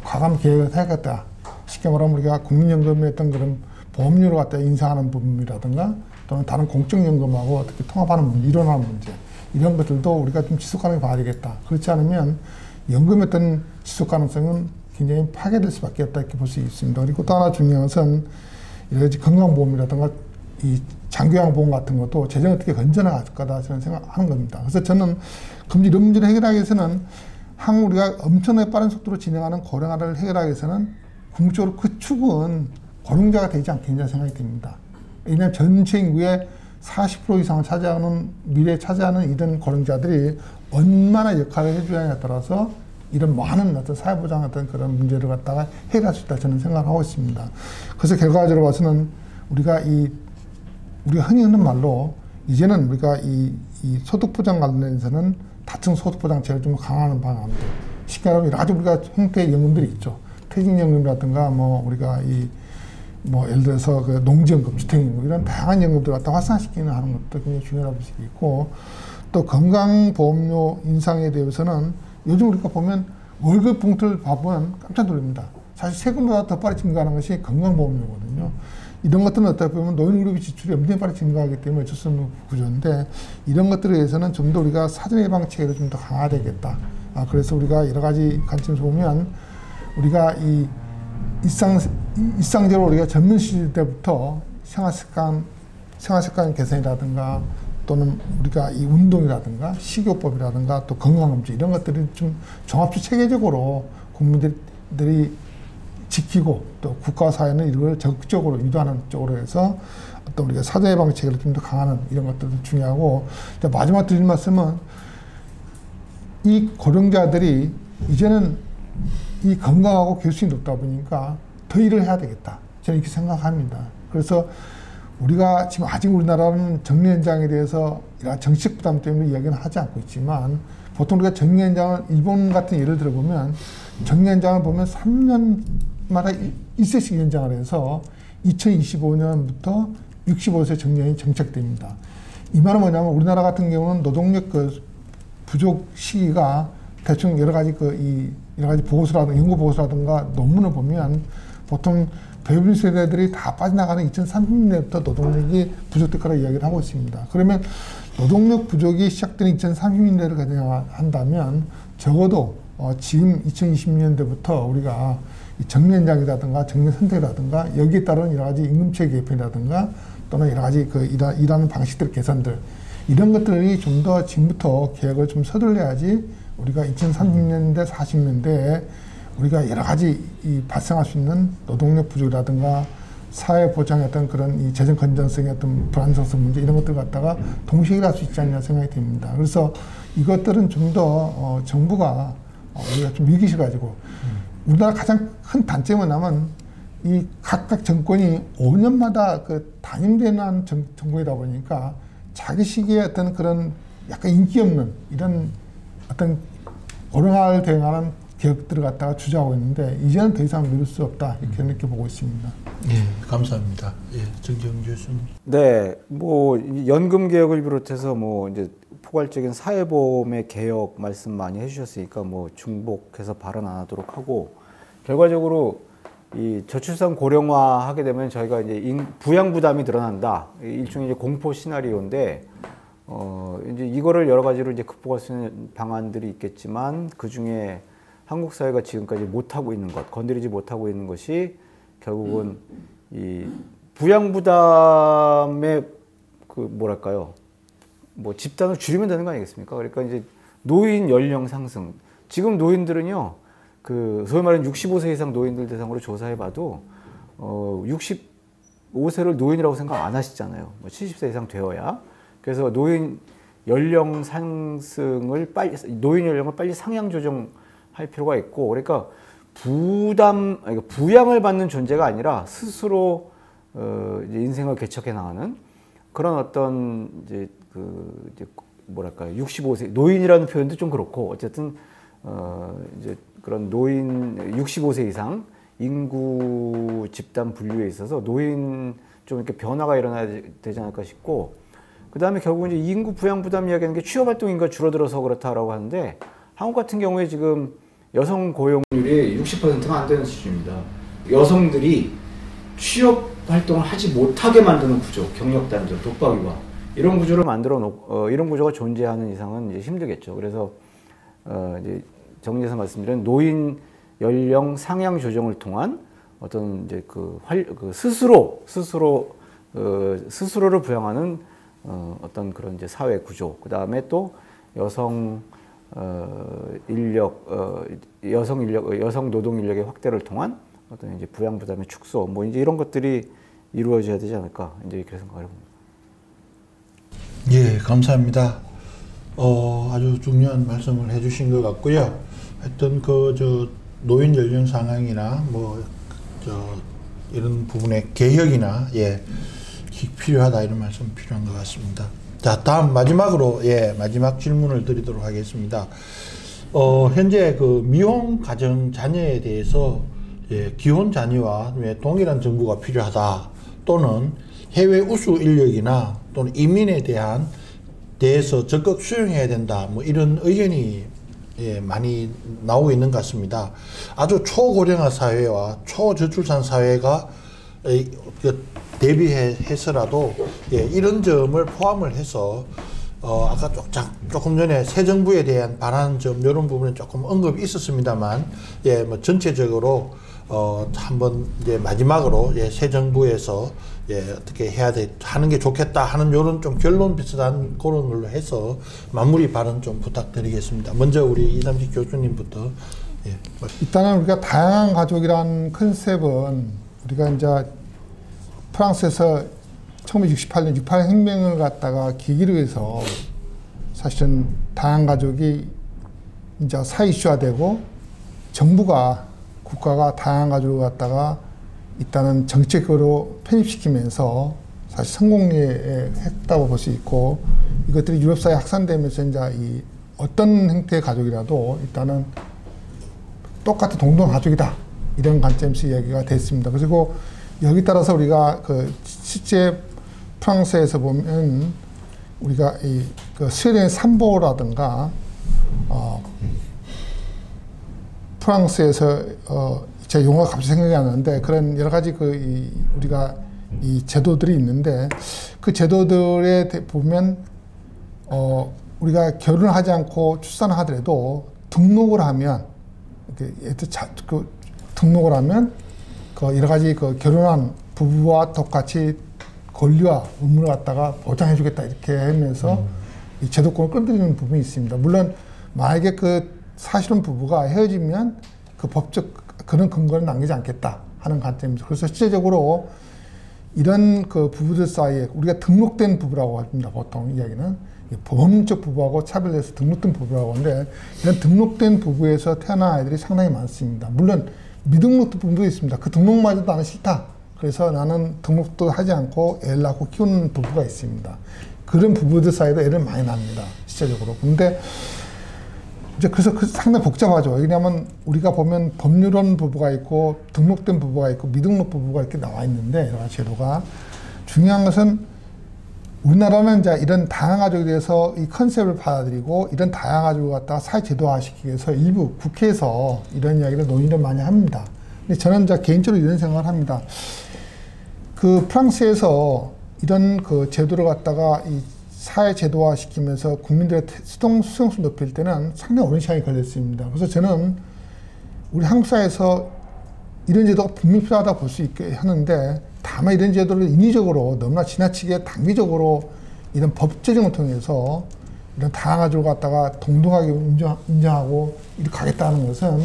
과감 개혁을 해야겠다. 쉽게 말하면 우리가 국민연금의 어떤 그런 보험료를 갖다 인상하는 부분이라든가 또는 다른 공적연금하고 어떻게 통합하는 문제, 일어나는 문제 이런 것들도 우리가 좀 지속 가능하게 봐야 되겠다. 그렇지 않으면 연금의 어떤 지속 가능성은 굉장히 파괴될 수밖에 없다 이렇게 볼 수 있습니다. 그리고 또 하나 중요한 것은 여러 가지 건강보험이라든가 이 장기요양보험 같은 것도 재정이 어떻게 건전할 거다 저는 생각하는 겁니다. 그래서 저는 이런 문제를 해결하기 위해서는 우리가 엄청나게 빠른 속도로 진행하는 고령화를 해결하기 위해서는 궁극적으로 그 축은 고령자가 되지 않겠냐 생각이 듭니다. 왜냐하면 전체 인구의 40% 이상을 차지하는, 미래에 차지하는 이런 고령자들이 얼마나 역할을 해줘야에 따라서 이런 많은 어떤 사회보장 어떤 그런 문제를 갖다가 해결할 수 있다 저는 생각하고 있습니다. 그래서 결과적으로 봐서는 우리가 흔히 하는 말로 이제는 우리가 이 소득보장 관련해서는 다층 소득보장제를 좀 강화하는 방안들. 쉽게 말하면 여러 가지 우리가 형태의 연금들이 있죠. 퇴직연금이라든가 우리가 예를 들어서 그 농지연금, 주택연금 이런 다양한 연금들을 갖다 활성화시키는 하는 것도 굉장히 중요하다고 볼 수 있고 또 건강보험료 인상에 대해서는 요즘 우리가 보면 월급 봉투를 봐보면 깜짝 놀랍니다. 사실 세금보다 더 빨리 증가하는 것이 건강보험료거든요. 이런 것들은 어떻게 보면 노인그룹의 지출이 엄청 빨리 증가하기 때문에 어쩔 수 없는 구조인데 이런 것들에 대해서는 좀 더 우리가 사전 예방 체계를 좀 더 강화되겠다. 그래서 우리가 여러 가지 관점에서 보면 우리가 이 일상적으로 우리가 젊은 시절 때부터 생활습관 개선이라든가 또는 우리가 이 운동이라든가 식이요법이라든가 또 건강검진 이런 것들이 좀 종합적 체계적으로 국민들이 지키고 또 국가 사회는 이걸 적극적으로 유도하는 쪽으로 해서 어떤 우리가 사전 예방 체계를 좀 더 강화하는 이런 것들도 중요하고 마지막 드릴 말씀은 이 고령자들이 이제는 이 건강하고 교수이 높다 보니까 더 일을 해야 되겠다. 저는 이렇게 생각합니다. 그래서 우리가 지금 아직 우리나라는 정년장에 대해서 이런 정책 부담 때문에 이야기는 하지 않고 있지만 보통 우리가 정년장을 일본 같은 예를 들어보면 정년장을 보면 3년마다 1세씩 연장을 해서 2025년부터 65세 정년이 정책됩니다. 이 말은 뭐냐면 우리나라 같은 경우는 노동력 부족 시기가 대충 여러 가지 보고서라든가 연구 보고서라든가 논문을 보면 보통 베이비 세대들이 다 빠져나가는 2030년부터 노동력이 부족될 거라 이야기를 하고 있습니다. 그러면 노동력 부족이 시작되는 2030년대를 가정한다면 적어도 지금 2020년대부터 우리가 정년장이라든가 정년 선택이라든가 여기에 따른 여러 가지 임금체계 개편이라든가 또는 여러 가지 일하는 방식들 개선들 이런 것들이 좀 더 지금부터 계획을 좀 서둘러야지 우리가 2030년대 40년대에 우리가 여러 가지 발생할 수 있는 노동력 부족이라든가 사회 보장의 어떤 그런 이 재정 건전성의 어떤 불안정성 문제 이런 것들 갖다가 동시에 일할 수 있지 않냐 생각이 듭니다. 그래서 이것들은 좀 더 정부가 우리가 좀 위기시 가지고 우리나라 가장 큰 단점은 뭐냐면 이 각각 정권이 5년마다 그 단임되는 정권이다 보니까 자기 시기에 어떤 그런 약간 인기 없는 이런 어떤 고령화를 대응하는 개혁들을 갖다가 주장하고 있는데 이제는 더 이상 미룰 수 없다 이렇게 보고 있습니다. 예, 감사합니다. 예, 정재훈 교수님. 네, 연금 개혁을 비롯해서 이제 포괄적인 사회보험의 개혁 말씀 많이 해주셨으니까 중복해서 발언 안 하도록 하고 결과적으로 이 저출산 고령화 하게 되면 저희가 이제 부양 부담이 늘어난다. 일종의 이제 공포 시나리오인데 이제 이거를 여러 가지로 이제 극복할 수 있는 방안들이 있겠지만 그 중에 한국 사회가 지금까지 못하고 있는 것, 건드리지 못하고 있는 것이 결국은 이 부양부담의 그 뭐랄까요, 뭐 집단을 줄이면 되는 거 아니겠습니까? 그러니까 이제 노인 연령 상승. 지금 노인들은요, 그 소위 말하는 65세 이상 노인들 대상으로 조사해봐도 65세를 노인이라고 생각 안 하시잖아요. 뭐 70세 이상 되어야. 그래서 노인 연령 상승을 노인 연령을 빨리 상향 조정할 필요가 있고, 그러니까 부양을 받는 존재가 아니라 스스로 이제 인생을 개척해 나가는 그런 어떤 이제 뭐랄까요, 65세 노인이라는 표현도 좀 그렇고, 어쨌든 이제 그런 노인 65세 이상 인구 집단 분류에 있어서 노인 좀 이렇게 변화가 일어나야 되지 않을까 싶고, 그 다음에 결국은 이제 인구 부양 부담 이야기하는 게 취업 활동 인구가 줄어들어서 그렇다라고 하는데, 한국 같은 경우에 지금 여성 고용률이 60%가 안 되는 수준입니다. 여성들이 취업 활동을 하지 못하게 만드는 구조, 경력 단절, 독박육아 이런 구조를 만들어 놓고 이런 구조가 존재하는 이상은 이제 힘들겠죠. 그래서 이제 정리해서 말씀드리면 노인 연령 상향 조정을 통한 어떤 이제 스스로를 부양하는 어떤 그런 이제 사회 구조, 그 다음에 또 여성 노동 인력의 확대를 통한 어떤 이제 부양 부담의 축소, 뭐 이제 이런 것들이 이루어져야 되지 않을까, 이제 이렇게 생각을 해봅니다. 예, 감사합니다. 아주 중요한 말씀을 해주신 것 같고요. 하여튼 노인 연령 상향이나 이런 부분의 개혁이나 필요하다, 이런 말씀 필요한 것 같습니다. 자, 다음 마지막으로 마지막 질문을 드리도록 하겠습니다. 현재 그 미혼 가정 자녀에 대해서 기혼 자녀와 동일한 정부가 필요하다, 또는 해외 우수 인력이나 또는 이민에 대해서 적극 수용해야 된다, 뭐 이런 의견이 많이 나오고 있는 것 같습니다. 아주 초고령화 사회와 초저출산 사회가 대비해서라도 이런 점을 포함을 해서 아까 조금 전에 새 정부에 대한 바라는 점, 이런 부분은 조금 언급이 있었습니다만, 뭐 전체적으로 한번 이제 마지막으로 새 정부에서 어떻게 하는 게 좋겠다 하는 요런 좀 결론 비슷한 그런 걸로 해서 마무리 발언 좀 부탁드리겠습니다. 먼저 우리 이삼식 교수님부터. 일단은 우리가 다양한 가족이라는 컨셉은 우리가 이제 프랑스에서 1968년 68 혁명을 갖다가 계기로 해서 사실은 다양한 가족이 이제 사회 이슈화되고 국가가 다양한 가족을 갖다가 일단은 정책으로 편입시키면서 사실 성공리에 했다고 볼 수 있고, 이것들이 유럽 사회에 확산되면서 이제 이 어떤 형태의 가족이라도 일단은 똑같은 동등 가족이다, 이런 관점에서 이야기가 됐습니다. 그리고 여기 따라서 우리가 실제 프랑스에서 보면 우리가 스웨덴의 삼보라든가 프랑스에서 제 용어가 갑자기 생각이 안 나는데, 그런 여러 가지 우리가 이 제도들이 있는데, 그 제도들에 보면 우리가 결혼을 하지 않고 출산을 하더라도 등록을 하면 여러 가지 결혼한 부부와 똑같이 권리와 의무를 갖다가 보장해주겠다, 이렇게 하면서 이 제도권을 끌어들이는 부분이 있습니다. 물론 만약에 사실은 부부가 헤어지면 법적 그런 근거는 남기지 않겠다 하는 관점입니다. 그래서 실제적으로 이런 부부들 사이에 우리가 등록된 부부라고 합니다. 보통 이야기는 법률적 부부하고 차별해서 등록된 부부라고 하는데, 이런 등록된 부부에서 태어난 아이들이 상당히 많습니다. 물론 미등록된 부부도 있습니다. 그 등록마저도 나는 싫다, 그래서 나는 등록도 하지 않고 애를 낳고 키우는 부부가 있습니다. 그런 부부들 사이도 애를 많이 낳습니다, 실제적으로. 근데 그래서 상당히 복잡하죠. 왜냐하면 우리가 보면 법률원 부부가 있고 등록된 부부가 있고 미등록 부부가 이렇게 나와 있는데, 여러 가지 제도가 중요한 것은 우리나라는 이제 이런 다양한 가족에 대해서 이 컨셉을 받아들이고 이런 다양한 가족을 갖다가 사회 제도화시키기 위해서 일부 국회에서 이런 이야기를 논의를 많이 합니다. 근데 저는 이제 개인적으로 이런 생각을 합니다. 프랑스에서 이런 제도를 갖다가 이 사회 제도화 시키면서 국민들의 수용성 높일 때는 상당히 오랜 시간이 걸렸습니다. 그래서 저는 우리 한국 사회에서 이런 제도가 분명히 필요하다고 볼 수 있게 하는데, 다만 이런 제도를 인위적으로 너무나 지나치게 단기적으로 이런 법 제정을 통해서 이런 다양한 제도를 갖다가 동등하게 인정하고 이렇게 가겠다는 것은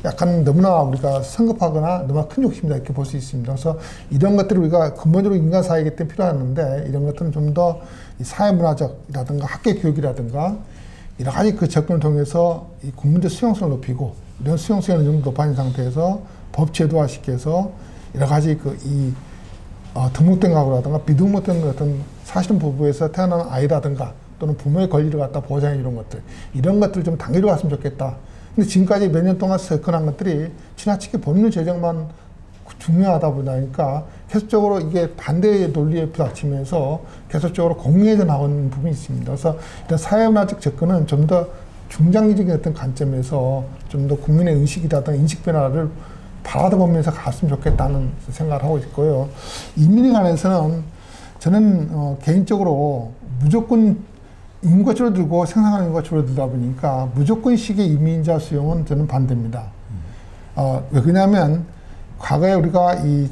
약간 너무나 우리가 성급하거나 너무나 큰 욕심이다 이렇게 볼 수 있습니다. 그래서 이런 것들을 우리가 근본적으로 인간 사회이기 때문에 필요하는데 이런 것들은 좀 더 사회문화적이라든가 학교 교육이라든가 여러 가지 그 접근을 통해서 이 국민들 수용성을 높이고 이런 수용성을 좀 높아진 상태에서 법 제도화 시켜서 여러 가지 등록된 가구라든가 비등록된 어떤 사실은 부부에서 태어난 아이라든가 또는 부모의 권리를 갖다 보장해 이런 것들 이런 것들을 좀 단계로 갔으면 좋겠다. 근데 지금까지 몇 년 동안 접근한 것들이 지나치게 법률 제정만 중요하다 보니까 계속적으로 이게 반대의 논리에 부닥치면서 계속적으로 공유해져 나오는 부분이 있습니다. 그래서 이런 사회문화적 접근은 좀 더 중장기적인 어떤 관점에서 좀 더 국민의 의식이라든가 인식 변화를 바라보면서 갔으면 좋겠다는 생각을 하고 있고요. 이민에 관해서는 저는 개인적으로 무조건 인구가 줄어들고 생산하는 인구가 줄어들다 보니까 무조건식의 이민자 수용은 저는 반대입니다. 왜 그러냐면 과거에 우리가 이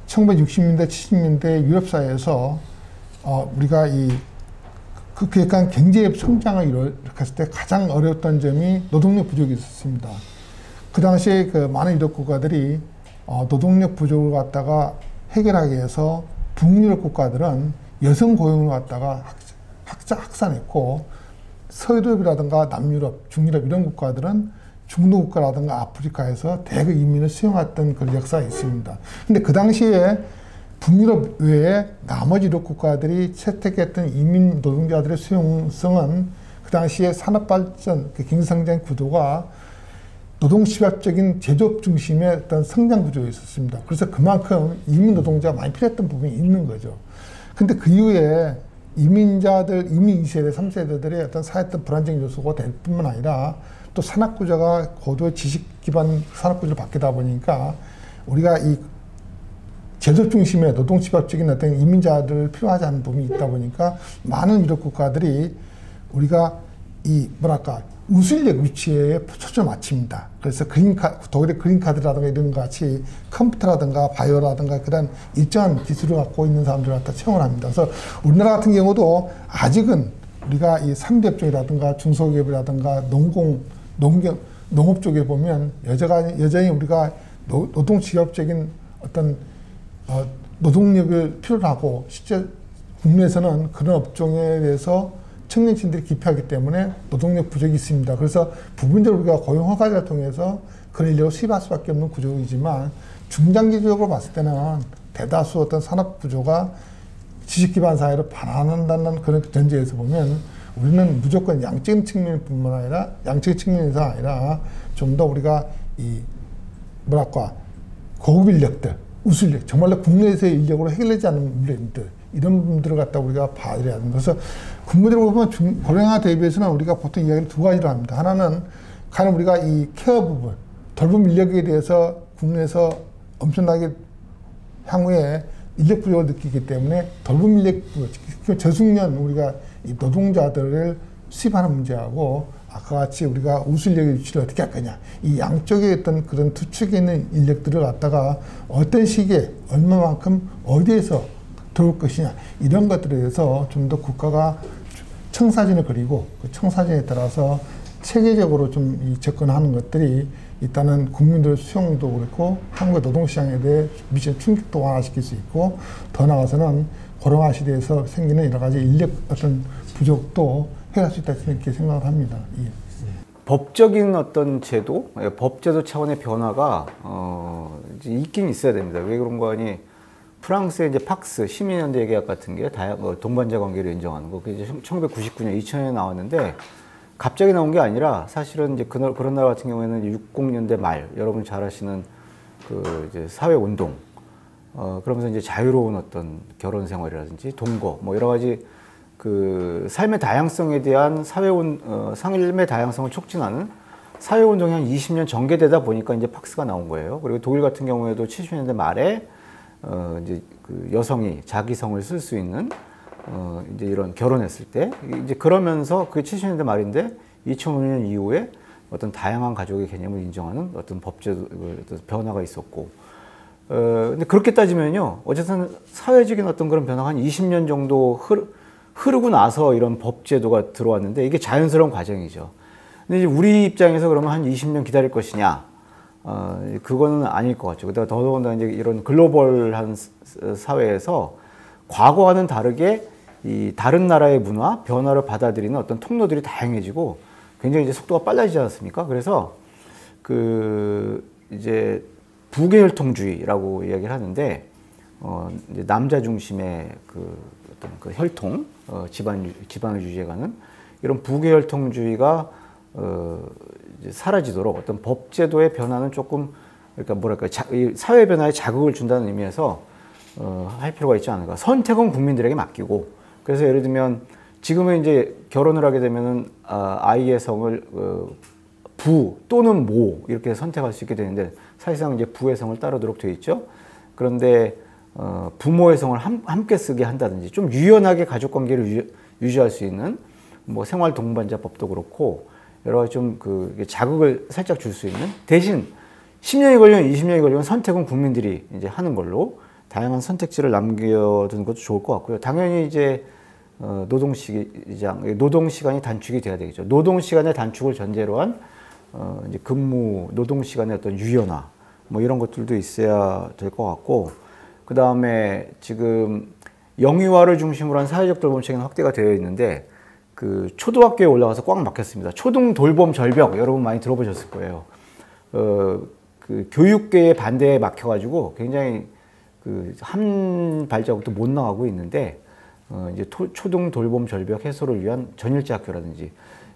1960년대, 70년대 유럽 사회에서 우리가 그 약간 경제 성장을 이룩했을 때 가장 어려웠던 점이 노동력 부족이 있었습니다. 그 당시에 그 많은 유럽 국가들이 노동력 부족을 갖다가 해결하기 위해서 북유럽 국가들은 여성 고용을 갖다가 확산했고 서유럽이라든가 남유럽, 중유럽 이런 국가들은 중도 국가라든가 아프리카에서 대거 이민을 수용했던 그런 역사가 있습니다. 근데 그 당시에 북유럽 외에 나머지 유럽 국가들이 채택했던 이민 노동자들의 수용성은 그 당시에 산업발전, 그 경제성장 구도가 노동시합적인 제조업 중심의 어떤 성장 구조에 있었습니다. 그래서 그만큼 이민 노동자가 많이 필요했던 부분이 있는 거죠. 근데 그 이후에 이민자들, 이민 2세대, 3세대들의 어떤 사회적 불안정 요소가 될 뿐만 아니라 또 산업구조가 고도의 지식 기반 산업구조를 바뀌다 보니까 우리가 이 제조업 중심의 노동집합적인 어떤 이민자들 필요하지 않은 부분이 있다 보니까 많은 유럽 국가들이 우리가 우수인력 유치에 초점을 맞춥니다. 그래서 독일의 그린카드라든가 이런 것 같이 컴퓨터라든가 바이오라든가 그런 일정한 기술을 갖고 있는 사람들을 갖다 채용을 합니다. 그래서 우리나라 같은 경우도 아직은 우리가 이 3대 업종이라든가 중소기업이라든가 농업 쪽에 보면 여전히 우리가 노동직업적인 어떤 노동력을 필요로 하고 실제 국내에서는 그런 업종에 대해서 청년층들이 기피하기 때문에 노동력 부족이 있습니다. 그래서 부분적으로 우리가 고용 허가제를 통해서 그런 인력을 수입할 수밖에 없는 구조이지만 중장기적으로 봤을 때는 대다수 어떤 산업 구조가 지식 기반 사회로 반환한다는 그런 전제에서 보면 우리는 무조건 양적인 측면뿐만 아니라 양적인 측면에서 아니라 좀 더 우리가 고급 인력들, 우수인력, 정말로 국내에서의 인력으로 해결되지 않는 인력들 이런 분들을 갖다 우리가 봐야 됩니다. 그래서 근본적으로 보면 고령화 대비해서는 우리가 보통 이야기를 두 가지로 합니다. 하나는 과연 우리가 이 케어 부분, 돌봄 인력에 대해서 국내에서 엄청나게 향후에 인력 부족을 느끼기 때문에 돌봄 인력, 저숙련 우리가 이 노동자들을 수입하는 문제하고 아까 같이 우리가 우수인력의 유치를 어떻게 할 거냐. 이 양쪽에 어떤 그런 두 축에 있는 인력들을 갖다가 어떤 시기에 얼마만큼 어디에서 들어올 것이냐. 이런 것들에 대해서 좀 더 국가가 청사진을 그리고 그 청사진에 따라서 체계적으로 좀 접근하는 것들이 일단은 국민들 수용도 그렇고 한국의 노동시장에 대해 미치는 충격도 완화시킬 수 있고 더 나아가서는 고령화 시대에서 생기는 여러 가지 인력 어떤 부족도 해결할 수 있다 이렇게 생각을 합니다. 예. 법적인 어떤 제도, 법제도 차원의 변화가 이제 있긴 있어야 됩니다. 왜 그런 거 하니 프랑스의 이제 팍스 시민연대 계약 같은 게 동반자 관계를 인정하는 거, 그게 이제 1999년, 2000년에 나왔는데 갑자기 나온 게 아니라 사실은 이제 그런 나라 같은 경우에는 60년대 말 여러분 잘 아시는 그 이제 사회 운동, 그러면서 이제 자유로운 어떤 결혼 생활이라든지 동거 뭐 여러 가지 그 삶의 다양성에 대한 삶의 다양성을 촉진하는 사회운동이 한 20년 전개되다 보니까 이제 팍스가 나온 거예요. 그리고 독일 같은 경우에도 70년대 말에 이제 그 여성이 자기 성을 쓸 수 있는 이제 이런 결혼했을 때 이제 그러면서 그게 70년대 말인데 2005년 이후에 어떤 다양한 가족의 개념을 인정하는 어떤 법제도 어떤 변화가 있었고 근데 그렇게 따지면요, 어쨌든 사회적인 어떤 그런 변화가 한 20년 정도 흐르고 나서 이런 법제도가 들어왔는데 이게 자연스러운 과정이죠. 근데 이제 우리 입장에서 그러면 한 20년 기다릴 것이냐? 그거는 아닐 것 같죠. 그다가 더더군다나 이제 이런 글로벌한 사회에서 과거와는 다르게 이 다른 나라의 문화, 변화를 받아들이는 어떤 통로들이 다양해지고 굉장히 이제 속도가 빨라지지 않습니까? 그래서 이제 부계혈통주의라고 이야기를 하는데, 이제 남자 중심의 어떤 혈통, 집안을 유지해가는 이런 부계혈통주의가 이제 사라지도록 어떤 법제도의 변화는 조금, 그러니까 뭐랄까, 사회 변화에 자극을 준다는 의미에서 할 필요가 있지 않을까. 선택은 국민들에게 맡기고, 그래서 예를 들면 지금은 이제 결혼을 하게 되면은 아이의 성을 부 또는 모 이렇게 선택할 수 있게 되는데, 사실상 이제 부의 성을 따르도록 되어 있죠. 그런데 부모의 성을 함께 쓰게 한다든지 좀 유연하게 가족 관계를 유지할 수 있는 뭐 생활 동반자법도 그렇고 여러 가지 좀 자극을 살짝 줄 수 있는, 대신 10년이 걸리면 20년이 걸리면 선택은 국민들이 이제 하는 걸로 다양한 선택지를 남겨두는 것도 좋을 것 같고요. 당연히 이제 노동 시간이 단축이 돼야 되겠죠. 노동 시간의 단축을 전제로 한 이제 노동 시간의 어떤 유연화 뭐 이런 것들도 있어야 될 것 같고, 그 다음에 지금 영유아를 중심으로 한 사회적 돌봄책은 확대가 되어 있는데 초등학교에 올라가서 꽉 막혔습니다. 초등 돌봄 절벽 여러분 많이 들어보셨을 거예요. 교육계의 반대에 막혀가지고 굉장히 한 발자국도 못 나가고 있는데, 이제 초등 돌봄 절벽 해소를 위한 전일제 학교라든지,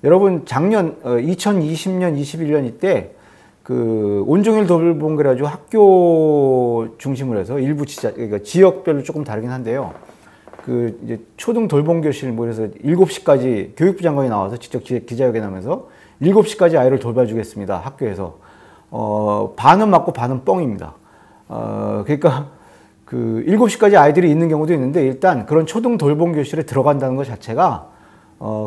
여러분 작년 2020년 21년 이때 온종일 돌봄 그래가지고 학교 중심으로 해서 일부 그러니까 지역별로 조금 다르긴 한데요. 이제 초등 돌봄 교실 뭐 그래서 7시까지 교육부 장관이 나와서 직접 기자회견 하면서 7시까지 아이를 돌봐주겠습니다. 학교에서. 반은 맞고 반은 뻥입니다. 그러니까 7시까지 아이들이 있는 경우도 있는데, 일단 그런 초등 돌봄 교실에 들어간다는 것 자체가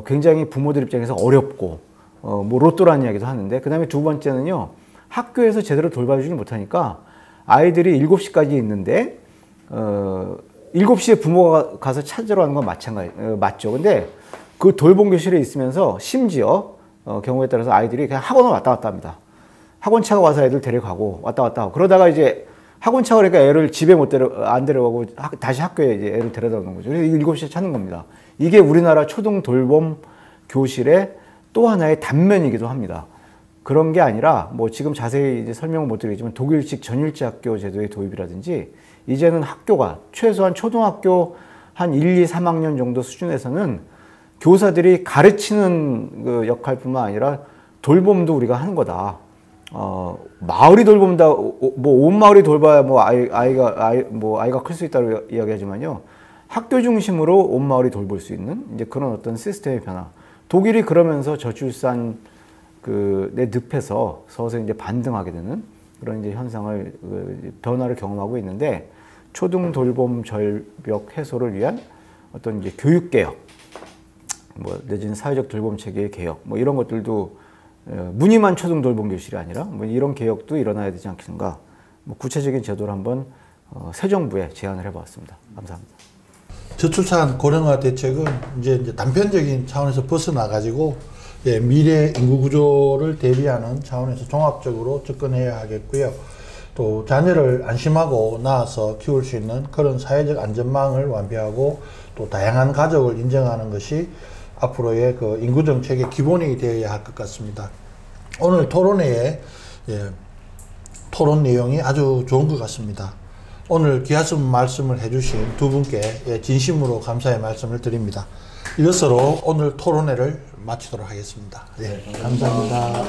굉장히 부모들 입장에서 어렵고, 뭐 로또라는 이야기도 하는데, 그 다음에 두 번째는요, 학교에서 제대로 돌봐주지 못하니까 아이들이 7시까지 있는데 7시에 부모가 가서 찾으러 가는 건 맞죠. 근데 그 돌봄 교실에 있으면서 심지어 경우에 따라서 아이들이 그냥 학원을 왔다 갔다 합니다. 학원차가 와서 애들 데려가고 왔다 갔다 하고, 그러다가 이제 학원차가 그러니까 애를 집에 안 데려가고 다시 학교에 이제 애를 데려다 오는 거죠. 그래서 7시에 찾는 겁니다. 이게 우리나라 초등 돌봄 교실의 또 하나의 단면이기도 합니다. 그런 게 아니라 뭐 지금 자세히 이제 설명을 못 드리겠지만 독일식 전일제 학교 제도의 도입이라든지, 이제는 학교가 최소한 초등학교 한 1, 2, 3학년 정도 수준에서는 교사들이 가르치는 역할뿐만 아니라 돌봄도 우리가 하는 거다. 마을이 돌본다, 뭐 온 마을이 돌봐야 뭐 아이가 클 수 있다고 이야기하지만요, 학교 중심으로 온 마을이 돌볼 수 있는 이제 그런 어떤 시스템의 변화. 독일이 그러면서 저출산 내 늪에서 서서히 이제 반등하게 되는 그런 이제 현상을 변화를 경험하고 있는데, 초등 돌봄 절벽 해소를 위한 어떤 이제 교육 개혁, 뭐 내지는 사회적 돌봄 체계의 개혁, 뭐 이런 것들도 무늬만 초등 돌봄 교실이 아니라 뭐 이런 개혁도 일어나야 되지 않겠는가. 뭐 구체적인 제도를 한번 새 정부에 제안을 해보았습니다. 감사합니다. 저출산 고령화 대책은 이제 단편적인 차원에서 벗어나가지고 미래 인구 구조를 대비하는 차원에서 종합적으로 접근해야 하겠고요. 또 자녀를 안심하고 낳아서 키울 수 있는 그런 사회적 안전망을 완비하고 또 다양한 가족을 인정하는 것이 앞으로의 인구 정책의 기본이 되어야 할 것 같습니다. 오늘 토론회에 토론 내용이 아주 좋은 것 같습니다. 오늘 귀하신 말씀을 해주신 두 분께 진심으로 감사의 말씀을 드립니다. 이것으로 오늘 토론회를 마치도록 하겠습니다. 감사합니다.